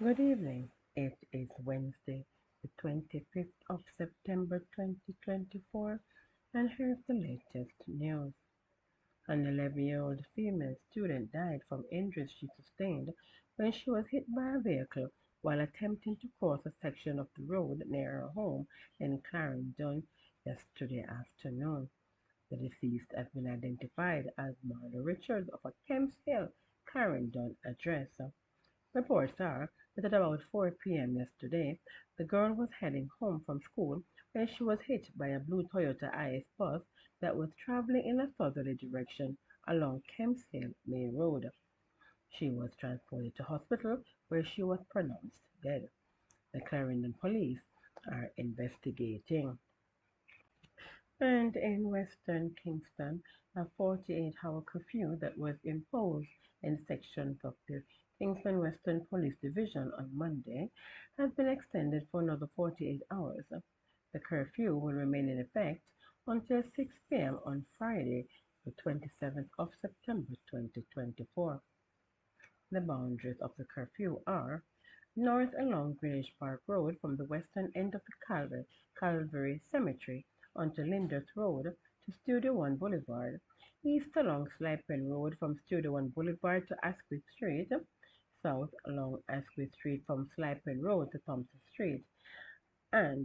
Good evening. It is Wednesday, the 25th of September 2024, and here's the latest news. An 11-year-old female student died from injuries she sustained when she was hit by a vehicle while attempting to cross a section of the road near her home in Clarendon yesterday afternoon. The deceased has been identified as Marla Richards of a Kemps Hill, Clarendon address. Reports are that at about 4 p.m. yesterday, the girl was heading home from school when she was hit by a blue Toyota IS bus that was traveling in a southerly direction along Kemps Hill Main Road. She was transported to hospital where she was pronounced dead. The Clarendon police are investigating. And in western Kingston, a 48-hour curfew that was imposed in sections of the Kingston Western Police Division on Monday has been extended for another 48 hours. The curfew will remain in effect until 6 p.m. on Friday, the 27th of September 2024. The boundaries of the curfew are north along Greenwich Park Road from the western end of the Calvary Cemetery onto Linders Road to Studio One Boulevard, east along Slipen Road from Studio One Boulevard to Asquith Street, south along Asquith Street from Slipen Road to Thompson Street, and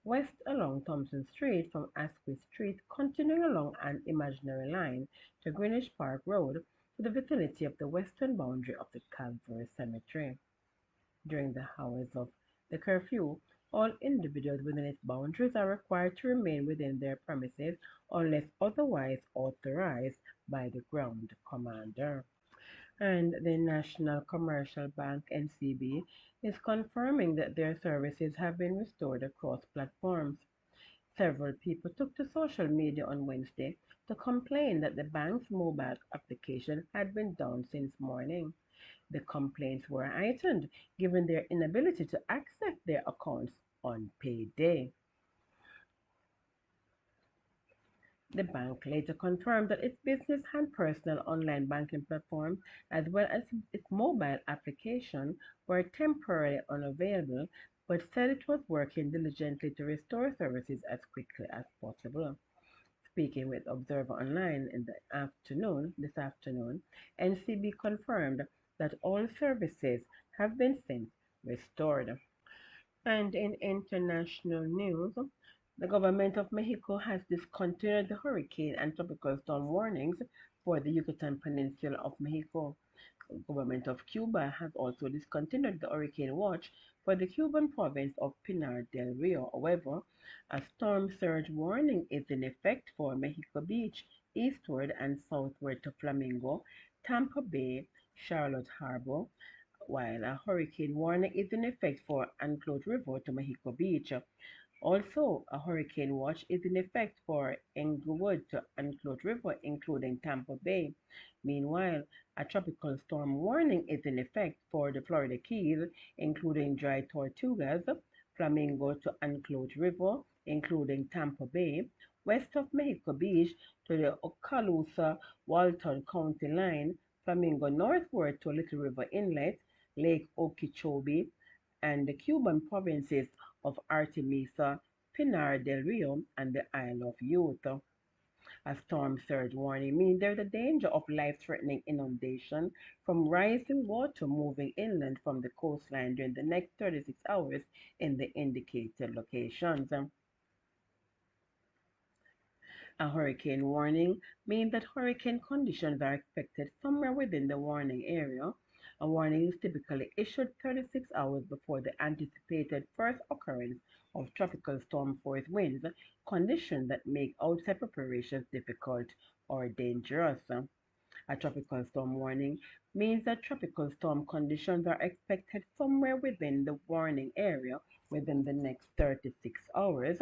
west along Thompson Street from Asquith Street, continuing along an imaginary line to Greenwich Park Road to the vicinity of the western boundary of the Calvary Cemetery. During the hours of the curfew, all individuals within its boundaries are required to remain within their premises unless otherwise authorized by the ground commander. And the National Commercial Bank (NCB) is confirming that their services have been restored across platforms. Several people took to social media on Wednesday to complain that the bank's mobile application had been down since morning. The complaints were heightened given their inability to access their accounts on payday. The bank later confirmed that its business and personal online banking platforms, as well as its mobile application, were temporarily unavailable, but said it was working diligently to restore services as quickly as possible. Speaking with Observer Online in the this afternoon, NCB confirmed that all services have been since restored. And in international news, the government of Mexico has discontinued the hurricane and tropical storm warnings for the Yucatan Peninsula of Mexico. The government of Cuba has also discontinued the hurricane watch for the Cuban province of Pinar del Rio. However, a storm surge warning is in effect for Mexico Beach, eastward and southward to Flamingo, Tampa Bay, Charlotte Harbor, while a hurricane warning is in effect for Anclote River to Mexico Beach. Also, a hurricane watch is in effect for Englewood to Anclote River, including Tampa Bay. Meanwhile, a tropical storm warning is in effect for the Florida Keys, including Dry Tortugas, Flamingo to Anclote River, including Tampa Bay, west of Mexico Beach to the Okaloosa Walton County line, Flamingo northward to Little River Inlet, Lake Okeechobee, and the Cuban provinces of Artemisa, Pinar del Rio, and the Isle of Youth. A storm surge warning means there's a danger of life-threatening inundation from rising water moving inland from the coastline during the next 36 hours in the indicated locations. A hurricane warning means that hurricane conditions are expected somewhere within the warning area. A warning is typically issued 36 hours before the anticipated first occurrence of tropical storm force winds, conditions that make outside preparations difficult or dangerous. A tropical storm warning means that tropical storm conditions are expected somewhere within the warning area within the next 36 hours,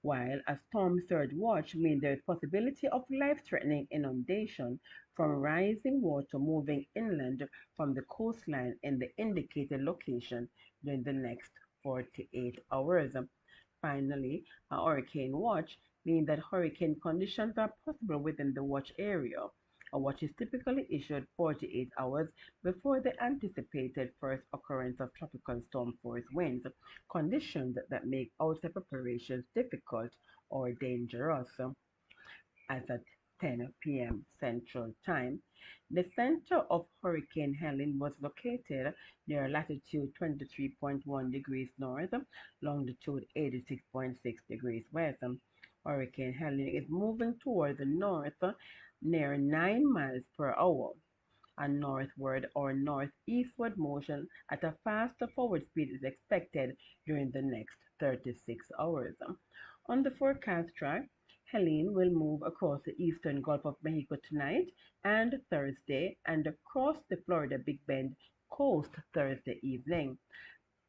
while a storm surge watch means there is possibility of life-threatening inundation from rising water moving inland from the coastline in the indicated location during the next 48 hours. Finally, a hurricane watch means that hurricane conditions are possible within the watch area A watch is typically issued 48 hours before the anticipated first occurrence of tropical storm force winds, conditions that make outside preparations difficult or dangerous. As at 10 p.m. Central Time. The center of Hurricane Helene was located near latitude 23.1 degrees north, longitude 86.6 degrees west. Hurricane Helene is moving toward the north near 9 miles per hour. A northward or northeastward motion at a faster forward speed is expected during the next 36 hours. On the forecast track, Helene will move across the eastern Gulf of Mexico tonight and Thursday and across the Florida Big Bend coast Thursday evening.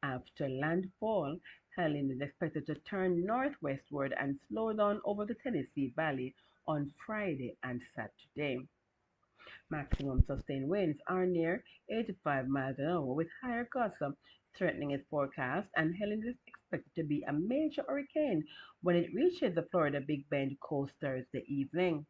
After landfall, Helene is expected to turn northwestward and slow down over the Tennessee Valley on Friday and Saturday. Maximum sustained winds are near 85 miles an hour with higher gusts threatening its forecast, and Helene is expected to be a major hurricane when it reaches the Florida Big Bend coast Thursday evening.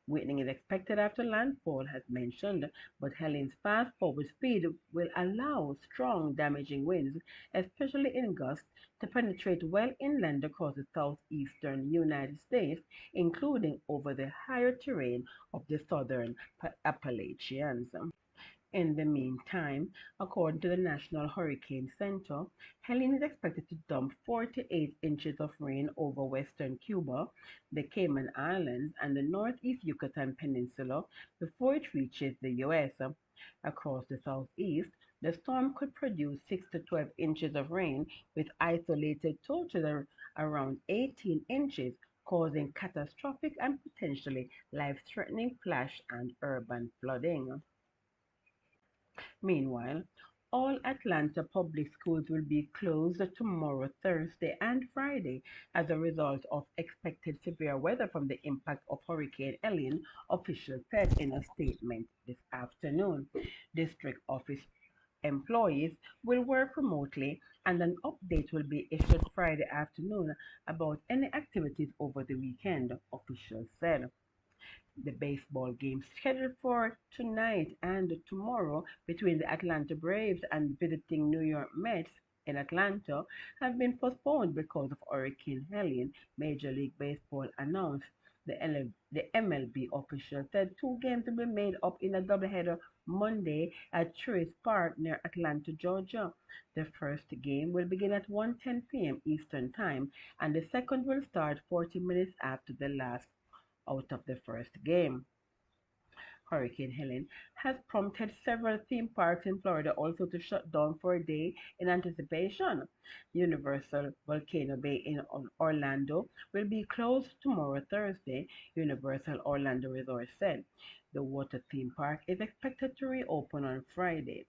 Weakening is expected after landfall, as mentioned, but Helene's fast forward speed will allow strong damaging winds, especially in gusts, to penetrate well inland across the southeastern United States, including over the higher terrain of the southern Appalachians. In the meantime, according to the National Hurricane Center, Helene is expected to dump 48 inches of rain over western Cuba, the Cayman Islands, and the northeast Yucatan Peninsula before it reaches the U.S. Across the southeast, the storm could produce 6 to 12 inches of rain, with isolated totals around 18 inches, causing catastrophic and potentially life-threatening flash and urban flooding. Meanwhile, all Atlanta public schools will be closed tomorrow, Thursday, and Friday as a result of expected severe weather from the impact of Hurricane Helene, officials said in a statement this afternoon. District office employees will work remotely, and an update will be issued Friday afternoon about any activities over the weekend, officials said. The baseball game scheduled for tonight and tomorrow between the Atlanta Braves and visiting New York Mets in Atlanta have been postponed because of Hurricane Helene, Major League Baseball announced. The MLB official said two games will be made up in a doubleheader Monday at Truist Park near Atlanta, Georgia. The first game will begin at 1:10 p.m. Eastern Time, and the second will start 40 minutes after the last out of the first game. Hurricane Helene has prompted several theme parks in Florida also to shut down for a day in anticipation. Universal Volcano Bay in Orlando will be closed tomorrow, Thursday, Universal Orlando Resort said. The water theme park is expected to reopen on Friday.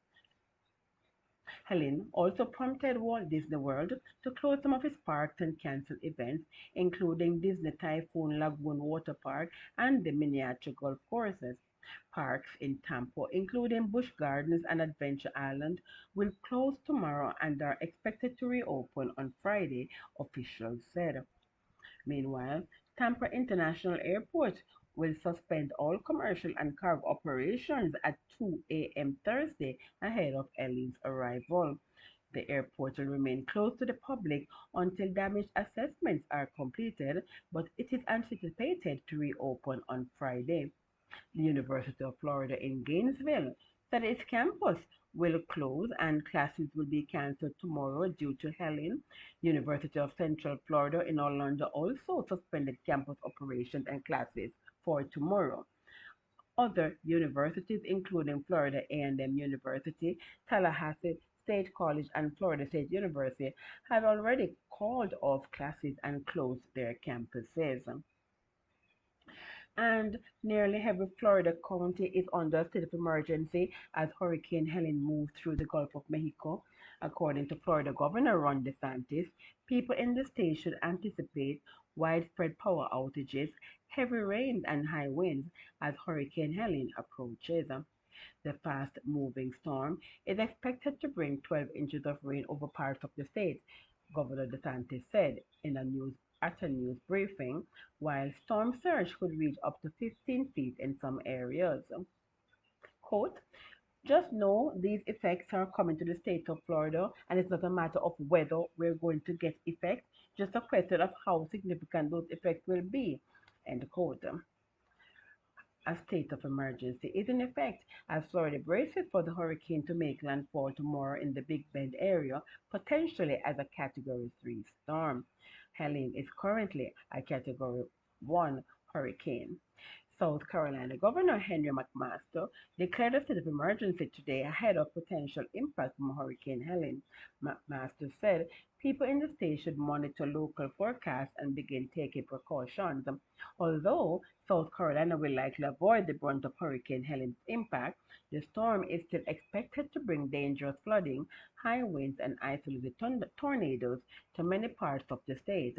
Helene also prompted Walt Disney World to close some of its parks and cancel events, including Disney Typhoon Lagoon Water Park and the miniature golf courses. Parks in Tampa, including Busch Gardens and Adventure Island, will close tomorrow and are expected to reopen on Friday, officials said. Meanwhile, Tampa International Airport will suspend all commercial and cargo operations at 2 a.m. Thursday ahead of Helene's arrival. The airport will remain closed to the public until damage assessments are completed, but it is anticipated to reopen on Friday. The University of Florida in Gainesville said its campus will close and classes will be canceled tomorrow due to Helene. University of Central Florida in Orlando also suspended campus operations and classes for tomorrow. Other universities, including Florida A&M University, Tallahassee State College, and Florida State University, have already called off classes and closed their campuses. And nearly every Florida county is under a state of emergency as Hurricane Helene moves through the Gulf of Mexico. According to Florida Governor Ron DeSantis, people in the state should anticipate widespread power outages, heavy rain, and high winds as Hurricane Helene approaches. The fast-moving storm is expected to bring 12 inches of rain over parts of the state, Governor DeSantis said in a news at a news briefing, while storm surge could reach up to 15 feet in some areas. Quote, just know these effects are coming to the state of Florida, and it's not a matter of whether we're going to get effects, just a question of how significant those effects will be. End quote. A state of emergency is in effect as Florida braces for the hurricane to make landfall tomorrow in the Big Bend area, potentially as a Category 3 storm. Helene is currently a Category 1 hurricane. South Carolina Governor Henry McMaster declared a state of emergency today ahead of potential impact from Hurricane Helene. McMaster said people in the state should monitor local forecasts and begin taking precautions. Although South Carolina will likely avoid the brunt of Hurricane Helene's impact, the storm is still expected to bring dangerous flooding, high winds, and isolated tornadoes to many parts of the state,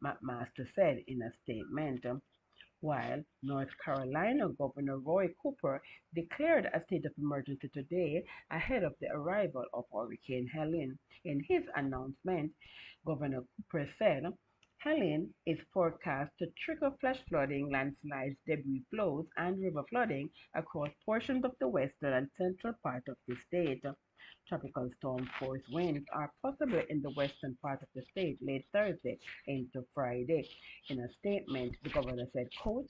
McMaster said in a statement. While North Carolina Governor Roy Cooper declared a state of emergency today ahead of the arrival of Hurricane Helene. In his announcement, Governor Cooper said Helene is forecast to trigger flash flooding, landslides, debris flows, and river flooding across portions of the western and central part of the state. Tropical storm force winds are possible in the western part of the state late Thursday into Friday. In a statement, the governor said, quote,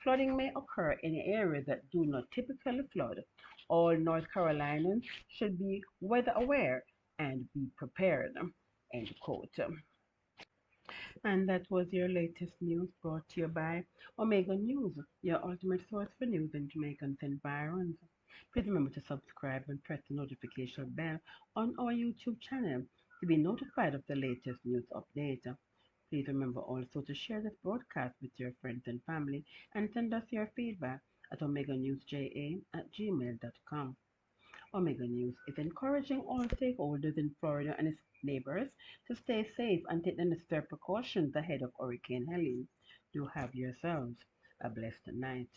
flooding may occur in areas that do not typically flood. All North Carolinians should be weather aware and be prepared. End quote. And that was your latest news brought to you by Omega News, your ultimate source for news in Jamaicans and Byrons. Please remember to subscribe and press the notification bell on our YouTube channel to be notified of the latest news update. Please remember also to share this broadcast with your friends and family and send us your feedback at omeganewsja@gmail.com. Omega News is encouraging all stakeholders in Florida and its neighbors to stay safe and take the necessary precautions ahead of Hurricane Helene. Do have yourselves a blessed night.